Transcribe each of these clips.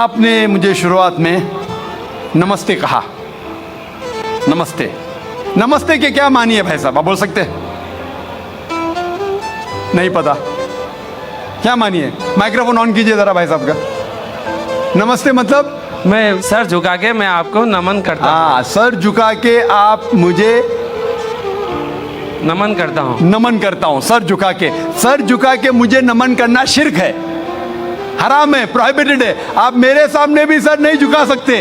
आपने मुझे शुरुआत में नमस्ते कहा। नमस्ते, नमस्ते के क्या मानी है भाई साहब, आप बोल सकते हैं? नहीं पता क्या मानी है? माइक्रोफोन ऑन कीजिए जरा भाई साहब का। नमस्ते मतलब मैं सर झुका के मैं आपको नमन करता हूँ। हाँ, सर झुका के आप मुझे नमन करता हूँ। नमन करता हूँ। सर झुका के, सर झुका के मुझे नमन करना शिर्क है, हराम है, प्रोहिबिटेड है। आप मेरे सामने भी सर नहीं झुका सकते,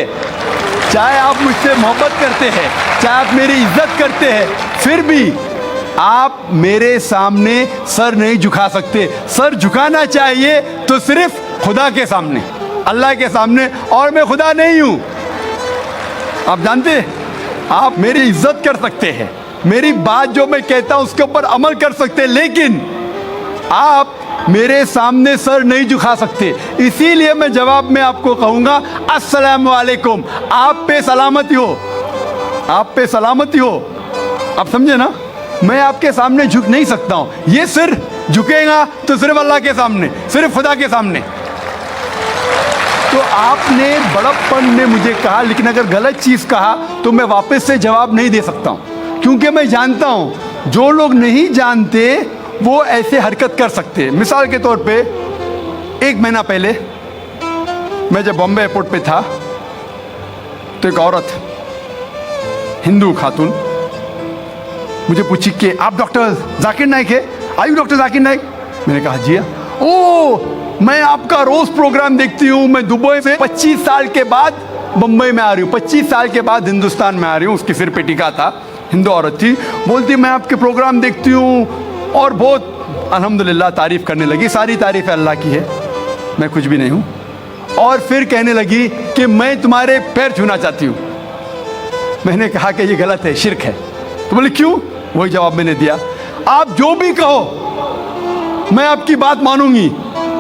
चाहे आप मुझसे मोहब्बत करते हैं, चाहे आप मेरी इज्जत करते हैं, फिर भी आप मेरे सामने सर नहीं झुका सकते। सर झुकाना चाहिए तो सिर्फ खुदा के सामने, अल्लाह के सामने, और मैं खुदा नहीं हूं। आप जानते हैं, आप मेरी इज्जत कर सकते हैं, मेरी बात जो मैं कहता हूं उसके ऊपर अमल कर सकते हैं, लेकिन आप मेरे सामने सर नहीं झुका सकते। इसीलिए मैं जवाब में आपको कहूंगा अस्सलाम वालेकुम, आप पे सलामती हो, आप पे सलामती हो। आप समझे ना? मैं आपके सामने झुक नहीं सकता हूं। ये सिर झुकेगा तो सिर्फ अल्लाह के सामने, सिर्फ खुदा के सामने। तो आपने बड़प्पन में मुझे कहा, लेकिन अगर गलत चीज कहा तो मैं वापस से जवाब नहीं दे सकता हूं, क्योंकि मैं जानता हूं जो लोग नहीं जानते वो ऐसे हरकत कर सकते हैं। मिसाल के तौर पे, 1 महीना पहले मैं जब बॉम्बे एयरपोर्ट पे था तो एक औरत, हिंदू खातून, मुझे पूछी कि आप डॉक्टर जाकिर नाइक है? आयु डॉक्टर जाकिर नाइक? मैंने कहा जी। ओ, मैं आपका रोज प्रोग्राम देखती हूँ, मैं दुबई से 25 साल के बाद बम्बई में आ रही हूँ, 25 साल के बाद हिंदुस्तान में आ रही हूँ। उसके सिर पे टीका था, हिंदू औरत थी, बोलती मैं आपके प्रोग्राम देखती हूँ और बहुत अल्हम्दुलिल्लाह तारीफ़ करने लगी। सारी तारीफ़ अल्लाह की है, मैं कुछ भी नहीं हूँ। और फिर कहने लगी कि मैं तुम्हारे पैर छूना चाहती हूँ। मैंने कहा कि ये गलत है, शिर्क है। तो बोले क्यों? वही जवाब मैंने दिया, आप जो भी कहो मैं आपकी बात मानूंगी।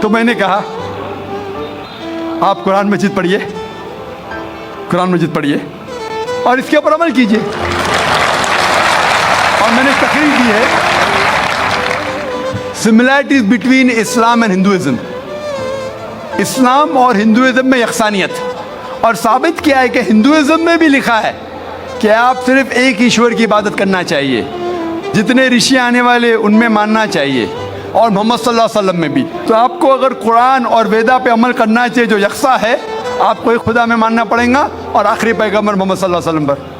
तो मैंने कहा आप कुरान मजीद पढ़िए, कुरान मजीद पढ़िए और इसके ऊपर अमल कीजिए। और मैंने तकरीर दी है similarities between Islam and Hinduism, इस्लाम और हिंदुइज्म में यकसानियत, और साबित किया है कि हिंदुइज्म में भी लिखा है कि आप सिर्फ एक ईश्वर की इबादत करना चाहिए, जितने ऋषि आने वाले उनमें मानना चाहिए, और मोहम्मद सल्लल्लाहु अलैहि वसल्लम में भी। तो आपको अगर कुरान और वेदा पे अमल करना चाहिए जो यकसा है, आपको एक खुदा में मानना पड़ेगा और आखिरी पैगंबर मोहम्मद सल्लल्लाहु अलैहि वसल्लम पर।